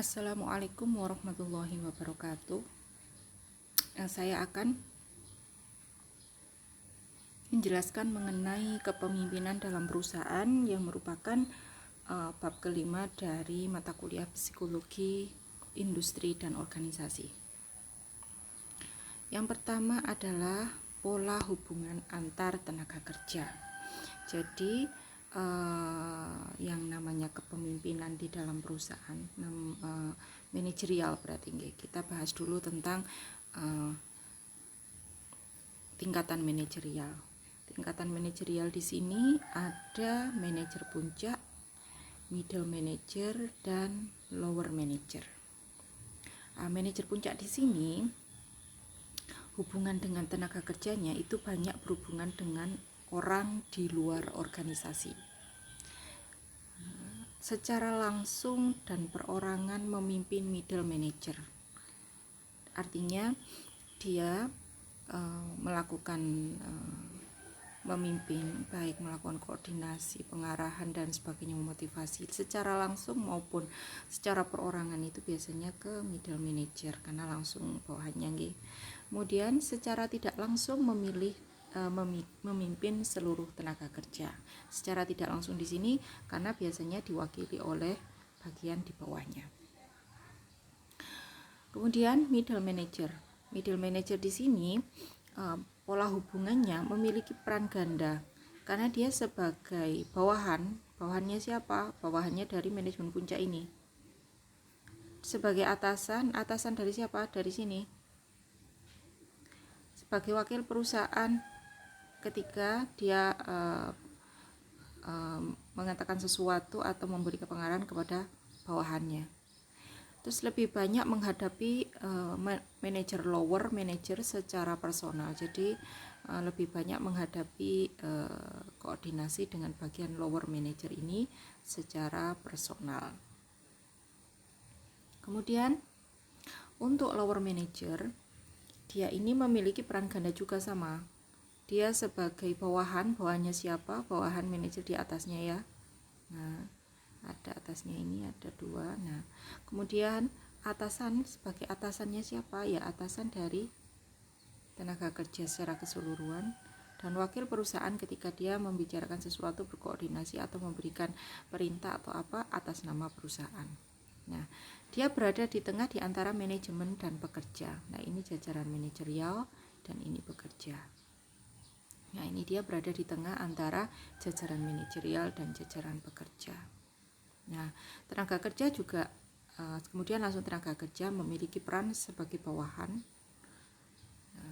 Assalamualaikum warahmatullahi wabarakatuh. Saya akan menjelaskan mengenai kepemimpinan dalam perusahaan yang merupakan bab kelima dari mata kuliah psikologi industri dan organisasi. Yang pertama adalah pola hubungan antar tenaga kerja. Jadi yang namanya kepemimpinan di dalam perusahaan, manajerial berarti kita bahas dulu tentang tingkatan manajerial. Tingkatan manajerial di sini ada manajer puncak, middle manager, dan lower manager. Manajer puncak di sini hubungan dengan tenaga kerjanya itu banyak berhubungan dengan orang di luar organisasi. Secara langsung dan perorangan memimpin middle manager. Artinya dia melakukan memimpin, baik melakukan koordinasi, pengarahan dan sebagainya, memotivasi secara langsung maupun secara perorangan itu biasanya ke middle manager karena langsung bawahannya. Kemudian secara tidak langsung memimpin seluruh tenaga kerja. Secara tidak langsung di sini karena biasanya diwakili oleh bagian di bawahnya. Kemudian middle manager. Middle manager di sini pola hubungannya memiliki peran ganda karena dia sebagai bawahannya siapa? Bawahannya dari manajemen puncak ini. Sebagai atasan dari siapa? Dari sini. Sebagai wakil perusahaan ketika dia mengatakan sesuatu atau memberi kepengarahan kepada bawahannya. Terus lebih banyak menghadapi manajer lower manager secara personal. Jadi lebih banyak menghadapi koordinasi dengan bagian lower manager ini secara personal. Kemudian untuk lower manager, dia ini memiliki peran ganda juga sama. Dia sebagai bawahannya siapa? Bawahan manajer di atasnya ya. Nah, ada atasnya ini ada dua. Nah, kemudian atasan, sebagai atasannya siapa? Ya atasan dari tenaga kerja secara keseluruhan, dan wakil perusahaan ketika dia membicarakan sesuatu, berkoordinasi atau memberikan perintah atau apa atas nama perusahaan. Nah, dia berada di tengah di antara manajemen dan pekerja. Nah, ini jajaran manajerial dan ini pekerja. Nah, ini dia berada di tengah antara jajaran manajerial dan jajaran pekerja. Nah, tenaga kerja juga kemudian langsung tenaga kerja memiliki peran sebagai bawahan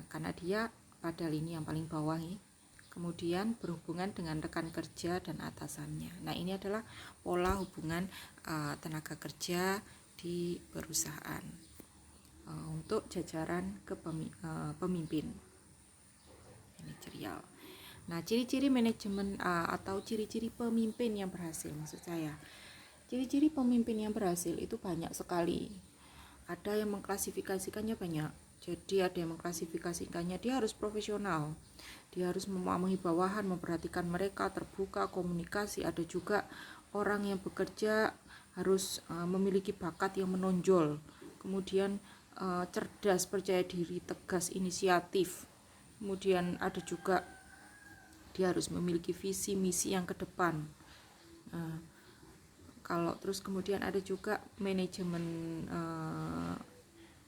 karena dia pada lini yang paling bawah nih. Kemudian berhubungan dengan rekan kerja dan atasannya. Nah, ini adalah pola hubungan tenaga kerja di perusahaan untuk jajaran pemimpin manajerial. Nah, ciri-ciri manajemen atau ciri-ciri pemimpin yang berhasil, maksud saya. Ciri-ciri pemimpin yang berhasil itu banyak sekali. Ada yang mengklasifikasikannya banyak. Jadi ada yang mengklasifikasikannya dia harus profesional. Dia harus memahami bawahan, memperhatikan mereka, terbuka, komunikasi. Ada juga orang yang bekerja harus memiliki bakat yang menonjol. Kemudian cerdas, percaya diri, tegas, inisiatif. Kemudian ada juga dia harus memiliki visi misi yang ke depan. Kalau terus kemudian ada juga manajemen.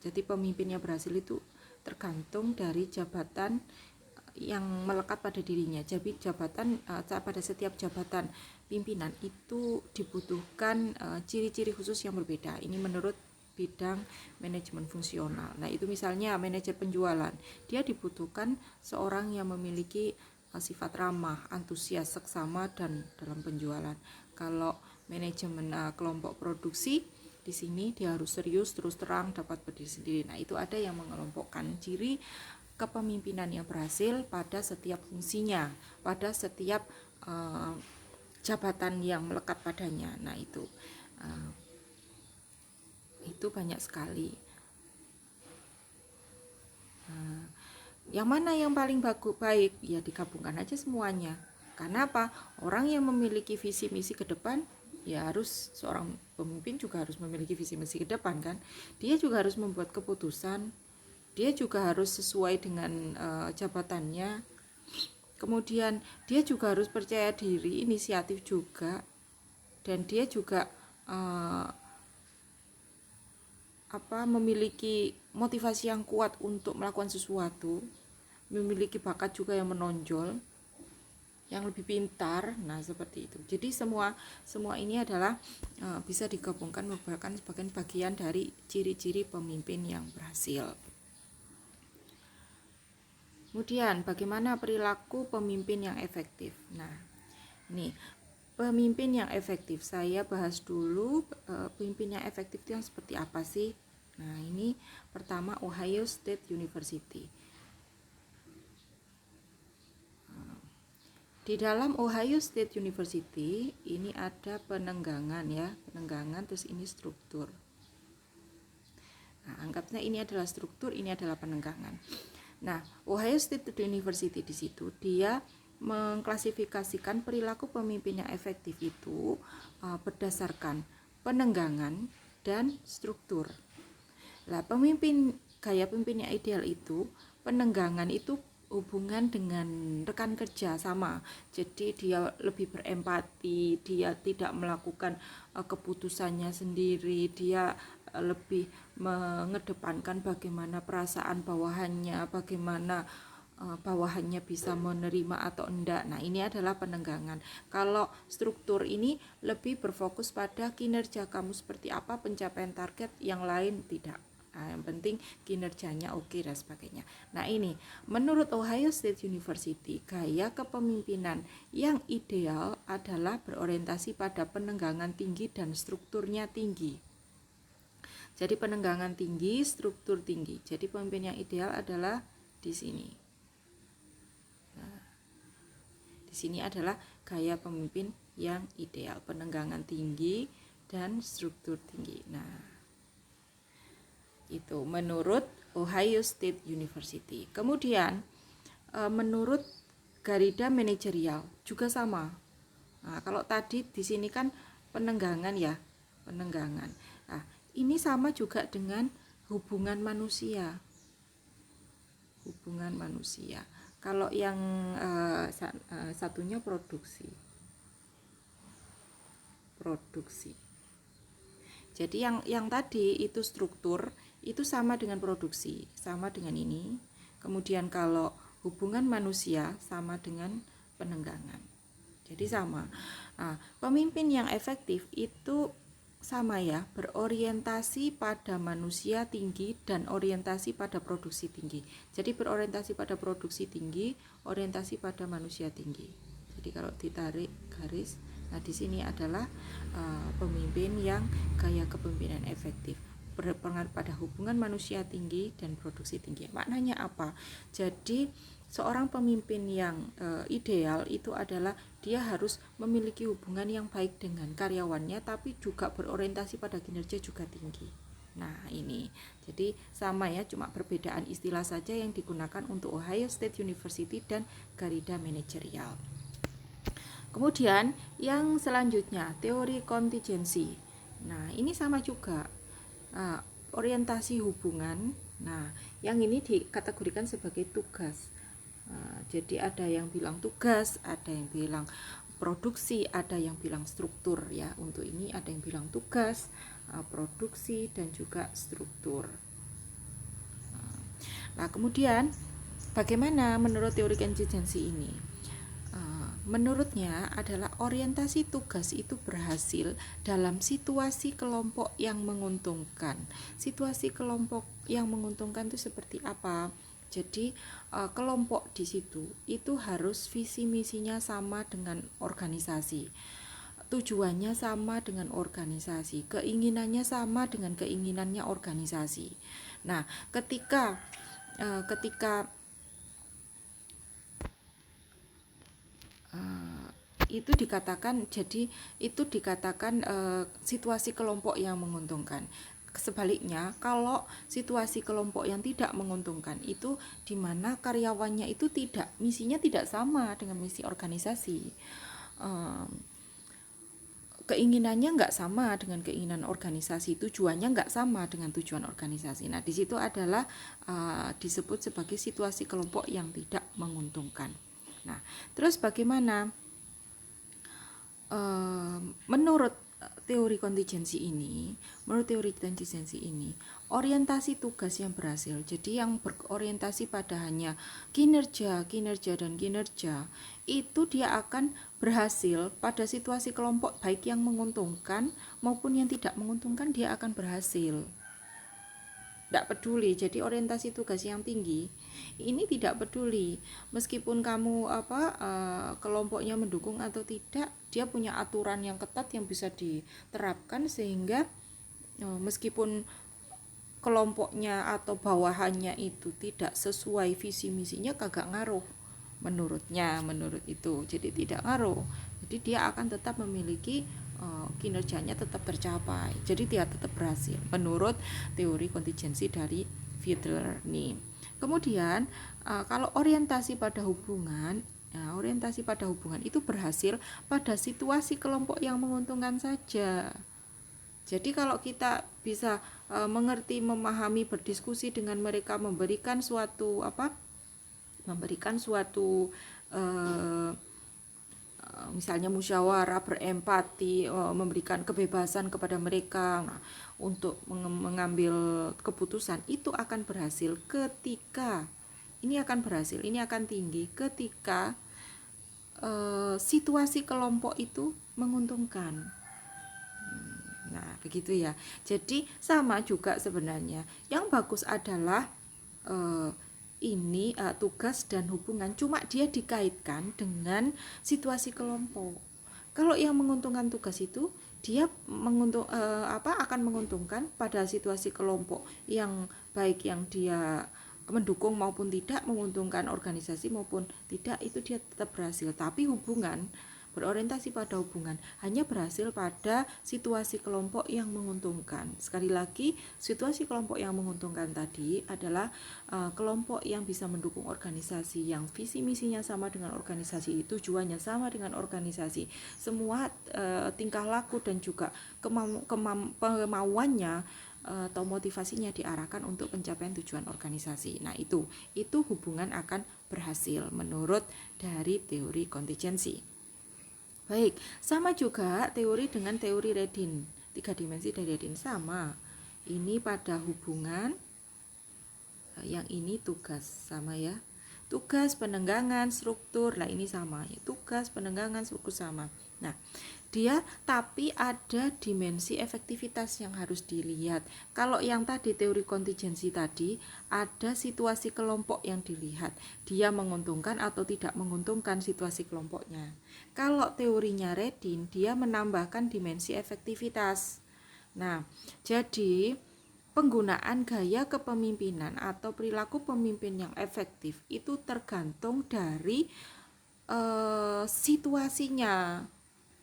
Jadi pemimpinnya berhasil itu tergantung dari jabatan yang melekat pada dirinya. Jadi jabatan pada setiap jabatan pimpinan itu dibutuhkan ciri-ciri khusus yang berbeda. Ini menurut bidang manajemen fungsional. Nah, itu misalnya manajer penjualan, dia dibutuhkan seorang yang memiliki sifat ramah, antusias, seksama dan dalam penjualan. Kalau manajemen kelompok produksi, di sini dia harus serius, terus terang, dapat berdiri sendiri. Nah, itu ada yang mengelompokkan ciri kepemimpinan yang berhasil pada setiap fungsinya, pada setiap jabatan yang melekat padanya. Nah, itu banyak sekali. Yang mana yang paling baik? Ya digabungkan aja semuanya. Karena apa? Orang yang memiliki visi misi ke depan ya harus seorang pemimpin juga harus memiliki visi misi ke depan kan. Dia juga harus membuat keputusan, dia juga harus sesuai dengan jabatannya. Kemudian dia juga harus percaya diri, inisiatif juga, dan dia juga memiliki motivasi yang kuat untuk melakukan sesuatu, memiliki bakat juga yang menonjol, yang lebih pintar. Nah, seperti itu. Jadi semua ini adalah bisa digabungkan merupakan sebagian bagian dari ciri-ciri pemimpin yang berhasil. Kemudian bagaimana perilaku pemimpin yang efektif? Nah, ini pemimpin yang efektif. Saya bahas dulu pemimpin yang efektif itu yang seperti apa sih? Nah, ini pertama Ohio State University. Di dalam Ohio State University ini ada penenggangan ya, penenggangan, terus ini struktur. Nah, anggapnya ini adalah struktur, ini adalah penenggangan. Nah, Ohio State University di situ dia mengklasifikasikan perilaku pemimpin yang efektif itu berdasarkan penenggangan dan struktur. Nah, gaya pemimpin yang ideal itu penenggangan itu hubungan dengan rekan kerja sama. Jadi dia lebih berempati, dia tidak melakukan keputusannya sendiri, dia lebih mengedepankan bagaimana perasaan bawahannya, bagaimana bawahannya bisa menerima atau enggak. Nah, ini adalah penenggangan. Kalau struktur ini lebih berfokus pada kinerja kamu seperti apa, pencapaian target, yang lain tidak. Nah, yang penting kinerjanya oke dan sebagainya. Nah, ini menurut Ohio State University, gaya kepemimpinan yang ideal adalah berorientasi pada penenggangan tinggi dan strukturnya tinggi. Jadi penenggangan tinggi, struktur tinggi. Jadi pemimpin yang ideal adalah di sini. Nah, di sini adalah gaya pemimpin yang ideal, penenggangan tinggi dan struktur tinggi. Nah, itu menurut Ohio State University. Kemudian menurut Garida Manajerial juga sama. Nah, kalau tadi di sini kan penenggangan ya, penenggangan. Nah, ini sama juga dengan hubungan manusia. Hubungan manusia. Kalau yang satunya produksi. Jadi yang tadi itu struktur, itu sama dengan produksi, sama dengan ini. Kemudian kalau hubungan manusia sama dengan penenggangan. Jadi sama. Nah, pemimpin yang efektif itu sama ya, berorientasi pada manusia tinggi dan orientasi pada produksi tinggi. Jadi berorientasi pada produksi tinggi, orientasi pada manusia tinggi. Jadi kalau ditarik garis, nah di sini adalah pemimpin yang gaya kepemimpinan efektif, berpengaruh pada hubungan manusia tinggi dan produksi tinggi. Maknanya apa? Jadi seorang pemimpin yang ideal itu adalah dia harus memiliki hubungan yang baik dengan karyawannya, tapi juga berorientasi pada kinerja juga tinggi. Nah, ini jadi sama ya, cuma perbedaan istilah saja yang digunakan untuk Ohio State University dan Garida Manajerial. Kemudian yang selanjutnya teori kontingensi. Nah, ini sama juga orientasi hubungan. Nah, yang ini dikategorikan sebagai tugas. Jadi ada yang bilang tugas, ada yang bilang produksi, ada yang bilang struktur ya. Untuk ini ada yang bilang tugas, produksi, dan juga struktur. Nah, kemudian bagaimana menurut teori kontingensi ini? Menurutnya adalah orientasi tugas itu berhasil dalam situasi kelompok yang menguntungkan. Situasi kelompok yang menguntungkan itu seperti apa? Jadi kelompok di situ itu harus visi misinya sama dengan organisasi, tujuannya sama dengan organisasi, keinginannya sama dengan keinginannya organisasi. Nah, ketika itu dikatakan, jadi itu dikatakan situasi kelompok yang menguntungkan. Sebaliknya, kalau situasi kelompok yang tidak menguntungkan itu di mana karyawannya itu misinya tidak sama dengan misi organisasi. keinginannya nggak sama dengan keinginan organisasi, tujuannya nggak sama dengan tujuan organisasi. Nah, di situ adalah disebut sebagai situasi kelompok yang tidak menguntungkan. Nah, terus bagaimana menurut teori kontingensi ini, orientasi tugas yang berhasil, jadi yang berorientasi pada hanya kinerja dan kinerja, itu dia akan berhasil pada situasi kelompok, baik yang menguntungkan maupun yang tidak menguntungkan, dia akan berhasil. Tidak peduli, jadi orientasi tugas yang tinggi ini tidak peduli meskipun kamu kelompoknya mendukung atau tidak, dia punya aturan yang ketat yang bisa diterapkan sehingga meskipun kelompoknya atau bawahannya itu tidak sesuai visi misinya, kagak ngaruh menurut itu, jadi tidak ngaruh, jadi dia akan tetap memiliki kinerjanya tetap tercapai, jadi dia tetap berhasil menurut teori kontingensi dari Fiedler nih. Kemudian kalau orientasi pada hubungan itu berhasil pada situasi kelompok yang menguntungkan saja. Jadi kalau kita bisa mengerti, memahami, berdiskusi dengan mereka, memberikan suatu misalnya musyawarah, berempati, memberikan kebebasan kepada mereka untuk mengambil keputusan, itu akan berhasil ketika ini akan tinggi ketika situasi kelompok itu menguntungkan. Nah, begitu ya. Jadi sama juga sebenarnya. Yang bagus adalah tugas dan hubungan, cuma dia dikaitkan dengan situasi kelompok. Kalau yang menguntungkan tugas itu dia akan menguntungkan pada situasi kelompok yang baik yang dia mendukung maupun tidak, menguntungkan organisasi maupun tidak, itu dia tetap berhasil. Tapi hubungan berorientasi pada hubungan hanya berhasil pada situasi kelompok yang menguntungkan. Sekali lagi, situasi kelompok yang menguntungkan tadi adalah kelompok yang bisa mendukung organisasi, yang visi misinya sama dengan organisasi, tujuannya sama dengan organisasi, semua tingkah laku dan juga kemauannya atau motivasinya diarahkan untuk pencapaian tujuan organisasi. Nah, itu hubungan akan berhasil menurut dari teori kontingensi. Baik, sama juga teori dengan teori Redin, 3 dimensi dari Redin sama. Ini pada hubungan, yang ini tugas, sama ya. Tugas, penenggangan, struktur, lah ini sama. Tugas, penenggangan, struktur sama. Nah, dia tapi ada dimensi efektivitas yang harus dilihat. Kalau yang tadi teori kontingensi tadi, ada situasi kelompok yang dilihat, dia menguntungkan atau tidak menguntungkan situasi kelompoknya. Kalau teorinya Redin, dia menambahkan dimensi efektivitas. Nah, jadi penggunaan gaya kepemimpinan atau perilaku pemimpin yang efektif itu tergantung dari situasinya,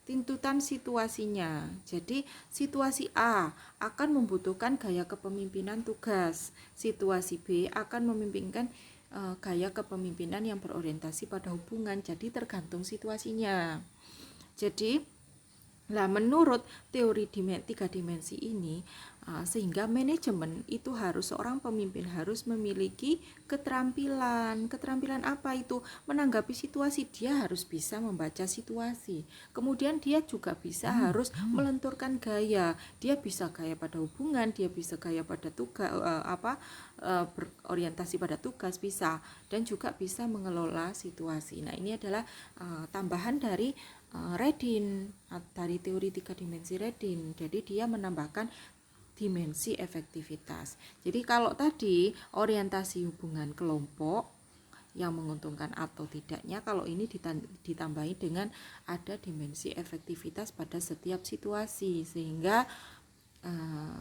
tuntutan situasinya. Jadi situasi A akan membutuhkan gaya kepemimpinan tugas, situasi B akan memimpikan gaya kepemimpinan yang berorientasi pada hubungan. Jadi tergantung situasinya. Jadi menurut teori 3 dimensi ini, sehingga manajemen itu seorang pemimpin harus memiliki keterampilan apa itu? Menanggapi situasi, dia harus bisa membaca situasi. Kemudian dia juga bisa harus melenturkan gaya. Dia bisa gaya pada hubungan, dia bisa gaya pada tugas, berorientasi pada tugas bisa, dan juga bisa mengelola situasi. Nah, ini adalah tambahan dari Redin, dari teori 3 dimensi Redin. Jadi dia menambahkan dimensi efektivitas. Jadi kalau tadi orientasi hubungan kelompok yang menguntungkan atau tidaknya, kalau ini ditambahi dengan ada dimensi efektivitas pada setiap situasi, sehingga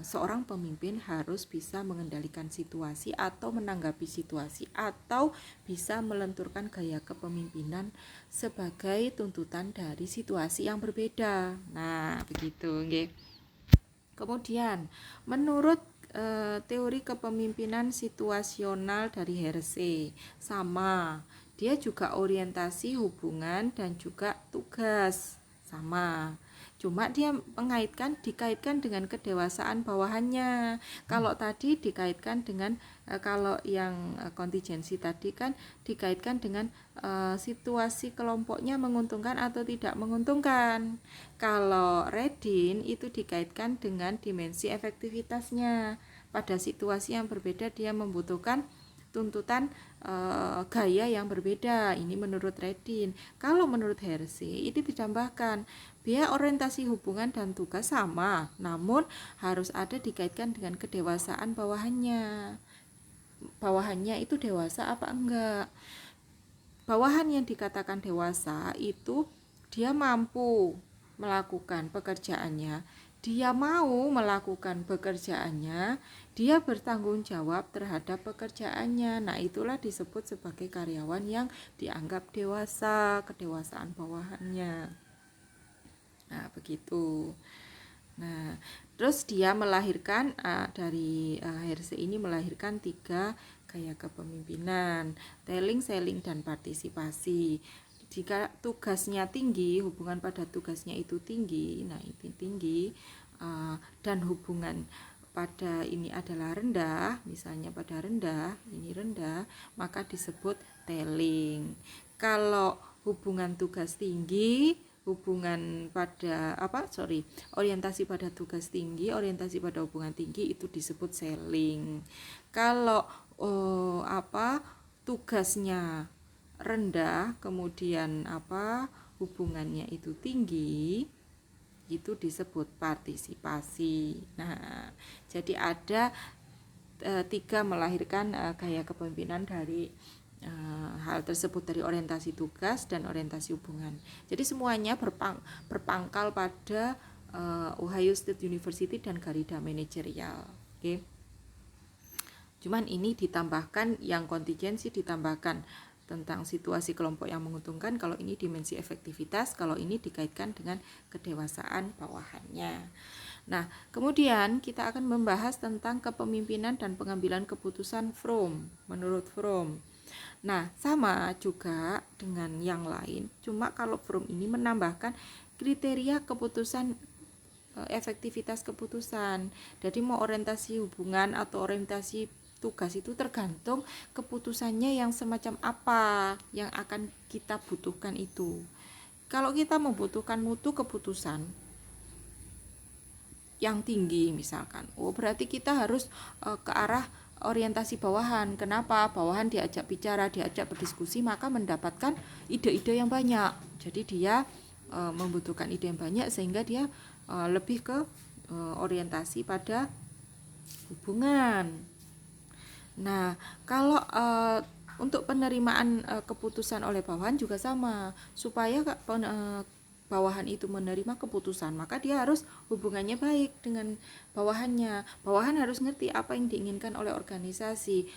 seorang pemimpin harus bisa mengendalikan situasi atau menanggapi situasi atau bisa melenturkan gaya kepemimpinan sebagai tuntutan dari situasi yang berbeda. Nah, begitu nggih. Kemudian menurut teori kepemimpinan situasional dari Hersey, sama, dia juga orientasi hubungan dan juga tugas, sama. Cuma dia dikaitkan dengan kedewasaan bawahannya. Kalau tadi dikaitkan dengan kalau yang kontingensi tadi kan dikaitkan dengan situasi kelompoknya menguntungkan atau tidak menguntungkan. Kalau Redin itu dikaitkan dengan dimensi efektivitasnya. Pada situasi yang berbeda dia membutuhkan tuntutan gaya yang berbeda. Ini menurut Redin. Kalau menurut Hersey itu ditambahkan biaya orientasi hubungan dan tugas sama, namun harus ada dikaitkan dengan kedewasaan bawahannya. Bawahannya itu dewasa apa enggak? Bawahan yang dikatakan dewasa itu dia mampu melakukan pekerjaannya, dia mau melakukan pekerjaannya, dia bertanggung jawab terhadap pekerjaannya. Nah, itulah disebut sebagai karyawan yang dianggap dewasa, kedewasaan bawahannya. Nah, begitu. Nah, terus dia melahirkan dari Hersey ini melahirkan 3 gaya kepemimpinan, telling, selling, dan partisipasi. Jika tugasnya tinggi, hubungan pada tugasnya itu tinggi, nah itu tinggi, dan hubungan pada ini adalah rendah, misalnya pada rendah, ini rendah, maka disebut telling. Kalau hubungan tugas tinggi, hubungan pada orientasi pada tugas tinggi, orientasi pada hubungan tinggi itu disebut selling. Kalau tugasnya rendah kemudian hubungannya itu tinggi, itu disebut partisipasi. Nah, jadi ada 3 melahirkan gaya kepemimpinan dari hal tersebut, dari orientasi tugas dan orientasi hubungan. Jadi semuanya berpangkal pada Ohio State University dan Garida Managerial. Oke. Cuman ini ditambahkan yang kontingensi, ditambahkan tentang situasi kelompok yang menguntungkan. Kalau ini dimensi efektivitas, kalau ini dikaitkan dengan kedewasaan bawahannya. Nah, kemudian kita akan membahas tentang kepemimpinan dan pengambilan keputusan Fromm, menurut Fromm. Nah, sama juga dengan yang lain, cuma kalau Fromm ini menambahkan kriteria keputusan, efektivitas keputusan. Jadi mau orientasi hubungan atau orientasi tugas itu tergantung keputusannya yang semacam apa yang akan kita butuhkan itu. Kalau kita membutuhkan mutu keputusan yang tinggi misalkan, berarti kita harus ke arah orientasi bawahan. Kenapa? Bawahan diajak bicara, diajak berdiskusi, maka mendapatkan ide-ide yang banyak. Jadi dia membutuhkan ide yang banyak sehingga dia lebih ke orientasi pada hubungan. Nah, kalau untuk penerimaan keputusan oleh bawahan juga sama. Supaya bawahan itu menerima keputusan, maka dia harus hubungannya baik dengan bawahannya. Bawahan harus ngerti apa yang diinginkan oleh organisasi.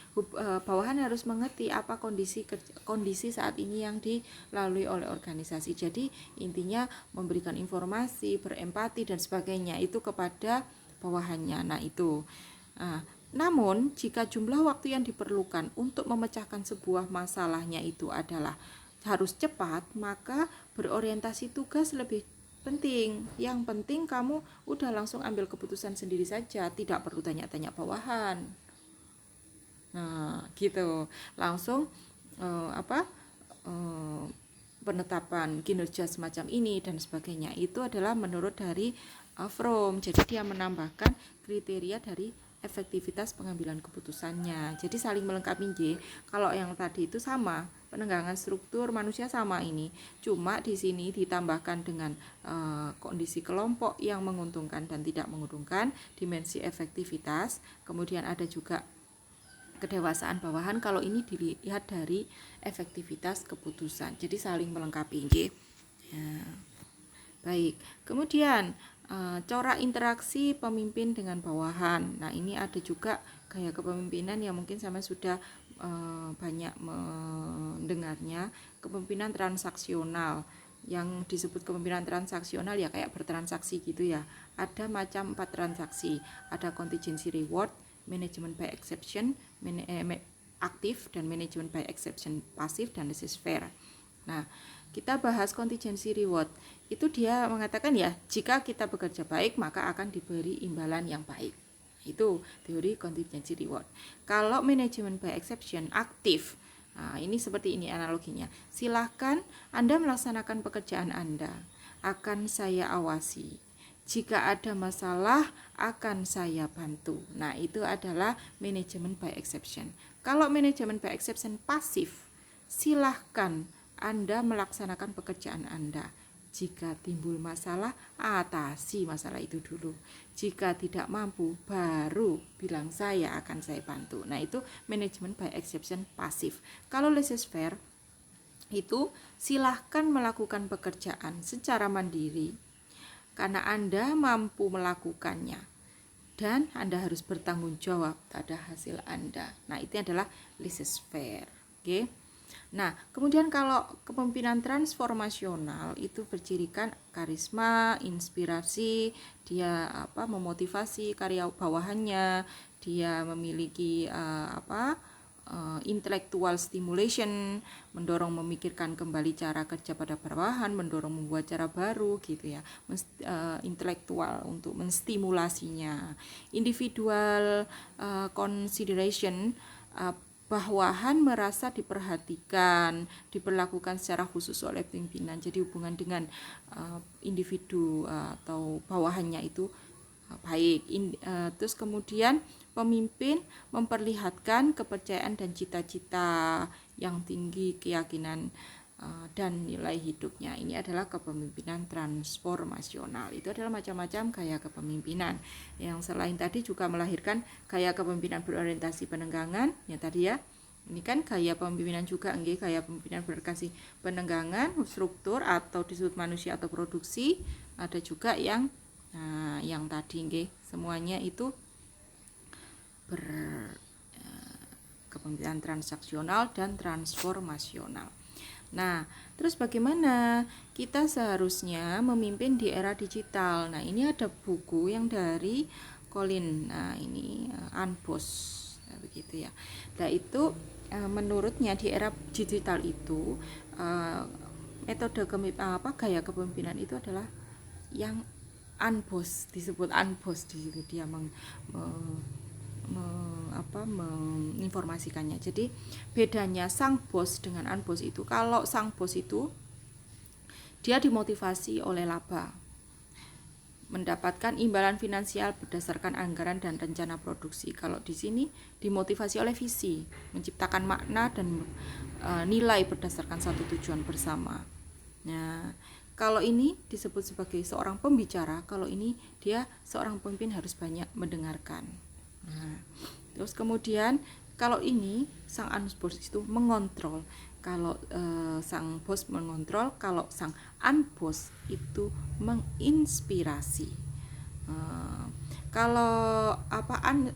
Bawahan harus mengerti apa kondisi saat ini yang dilalui oleh organisasi. Jadi intinya memberikan informasi, berempati dan sebagainya itu kepada bawahannya. Nah, itu. Namun, jika jumlah waktu yang diperlukan untuk memecahkan sebuah masalahnya itu adalah harus cepat, maka berorientasi tugas lebih penting. Yang penting kamu udah langsung ambil keputusan sendiri saja, tidak perlu tanya-tanya bawahan. Nah, gitu. Langsung penetapan kinerja semacam ini dan sebagainya itu adalah menurut dari Fromm. Jadi dia menambahkan kriteria dari efektivitas pengambilan keputusannya. Jadi saling melengkapi. Kalau yang tadi itu sama, penenggangan struktur manusia sama ini. Cuma di sini ditambahkan dengan kondisi kelompok yang menguntungkan dan tidak menguntungkan, dimensi efektivitas, kemudian ada juga kedewasaan bawahan. Kalau ini dilihat dari efektivitas keputusan. Jadi saling melengkapi. Ya. Baik. Kemudian corak interaksi pemimpin dengan bawahan. Nah, ini ada juga gaya kepemimpinan yang mungkin sama sudah banyak mendengarnya, kepemimpinan transaksional. Yang disebut kepemimpinan transaksional ya kayak bertransaksi gitu ya. Ada macam 4 transaksi. Ada contingency reward, management by exception, aktif, dan management by exception pasif, dan laissez-faire. Nah, kita bahas contingency reward. Itu dia mengatakan ya, jika kita bekerja baik maka akan diberi imbalan yang baik. Itu teori contingency reward. Kalau manajemen by exception aktif, nah ini seperti ini analoginya. Silahkan Anda melaksanakan pekerjaan Anda, akan saya awasi. Jika ada masalah akan saya bantu. Nah, itu adalah manajemen by exception. Kalau manajemen by exception pasif, silahkan Anda melaksanakan pekerjaan Anda. Jika timbul masalah, atasi masalah itu dulu. Jika tidak mampu, baru bilang saya akan saya bantu. Nah, itu manajemen by exception pasif. Kalau laissez-faire, itu silahkan melakukan pekerjaan secara mandiri karena Anda mampu melakukannya dan Anda harus bertanggung jawab pada hasil Anda. Nah, itu adalah laissez-faire. Oke. Nah, kemudian kalau kepemimpinan transformasional itu bercirikan karisma, inspirasi, dia memotivasi karya bawahannya, dia memiliki intellectual stimulation, mendorong memikirkan kembali cara kerja pada bawahan, mendorong membuat cara baru gitu ya, intelektual untuk menstimulasinya. Individual consideration, bawahan merasa diperhatikan, diperlakukan secara khusus oleh pimpinan. Jadi hubungan dengan individu atau bawahannya itu baik. Terus kemudian pemimpin memperlihatkan kepercayaan dan cita-cita yang tinggi, keyakinan dan nilai hidupnya. Ini adalah kepemimpinan transformasional. Itu adalah macam-macam gaya kepemimpinan. Yang selain tadi juga melahirkan gaya kepemimpinan berorientasi penenggangan, ya tadi ya. Ini kan gaya kepemimpinan juga, gaya kepemimpinan berorientasi penenggangan, struktur atau disebut manusia atau produksi. Ada juga yang tadi semuanya itu kepemimpinan transaksional dan transformasional. Nah, terus bagaimana kita seharusnya memimpin di era digital? Nah, ini ada buku yang dari Colin. Nah, ini Anbos, begitu ya. Nah, itu menurutnya di era digital itu metode gaya kepemimpinan itu adalah yang Anbos, disebut Anbos di situ dia menginformasikannya. Jadi bedanya sang bos dengan Anbos itu, kalau sang bos itu dia dimotivasi oleh laba, mendapatkan imbalan finansial berdasarkan anggaran dan rencana produksi. Kalau di sini dimotivasi oleh visi, menciptakan makna dan nilai berdasarkan satu tujuan bersama. Nah, kalau ini disebut sebagai seorang pembicara, kalau ini dia seorang pemimpin harus banyak mendengarkan. Nah, terus kemudian kalau ini sang Anbos itu mengontrol, kalau sang bos mengontrol, kalau sang Anbos itu menginspirasi. Kalau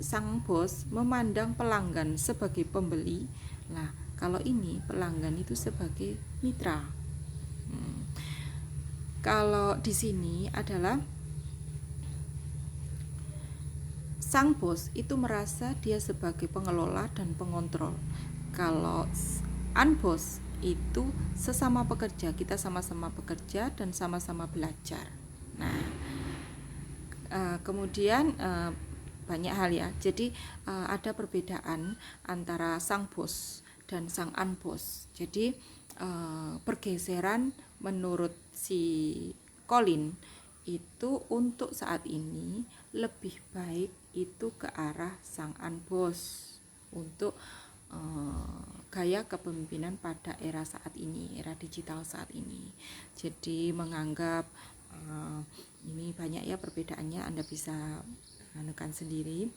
sang bos memandang pelanggan sebagai pembeli, nah kalau ini pelanggan itu sebagai mitra. Kalau di sini adalah sang bos itu merasa dia sebagai pengelola dan pengontrol. Kalau Anbos itu sesama pekerja, kita sama-sama bekerja dan sama-sama belajar. Nah, kemudian banyak hal ya. Jadi ada perbedaan antara sang bos dan sang Anbos. Jadi pergeseran menurut si Colin itu untuk saat ini lebih baik itu ke arah sang Anbos untuk gaya kepemimpinan pada era saat ini, era digital saat ini. Jadi menganggap ini banyak ya perbedaannya, Anda bisa menekan sendiri.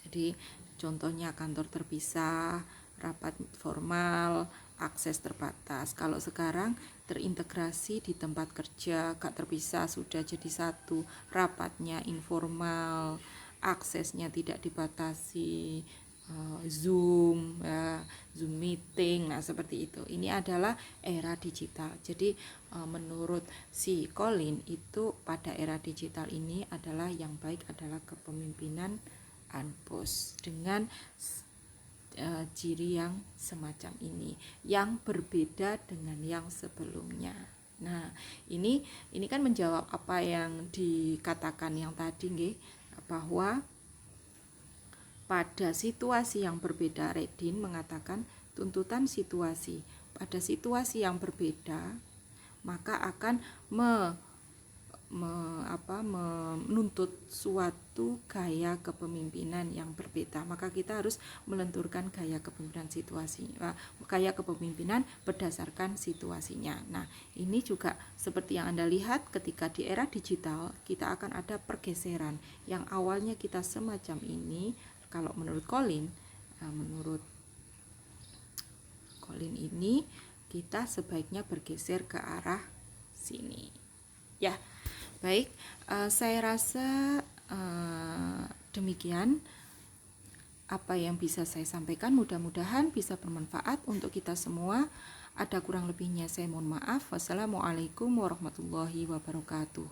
Jadi contohnya kantor terpisah, rapat formal, akses terbatas. Kalau sekarang terintegrasi di tempat kerja, gak terpisah, sudah jadi satu, rapatnya informal, aksesnya tidak dibatasi, Zoom, Zoom meeting, nah seperti itu. Ini adalah era digital. Jadi menurut si Colin itu pada era digital ini adalah yang baik adalah kepemimpinan Anbos dengan ciri yang semacam ini, yang berbeda dengan yang sebelumnya. Nah, ini kan menjawab apa yang dikatakan yang tadi nggih, bahwa pada situasi yang berbeda, Redin mengatakan tuntutan situasi. Pada situasi yang berbeda, maka akan menuntut suatu gaya kepemimpinan yang berbeda. Maka kita harus melenturkan gaya kepemimpinan gaya kepemimpinan berdasarkan situasinya. Nah, ini juga seperti yang Anda lihat ketika di era digital, kita akan ada pergeseran. Yang awalnya kita semacam ini, kalau menurut Colin ini kita sebaiknya bergeser ke arah sini. Ya. Baik, saya rasa demikian apa yang bisa saya sampaikan. Mudah-mudahan bisa bermanfaat untuk kita semua. Ada kurang lebihnya saya mohon maaf. Wassalamualaikum warahmatullahi wabarakatuh.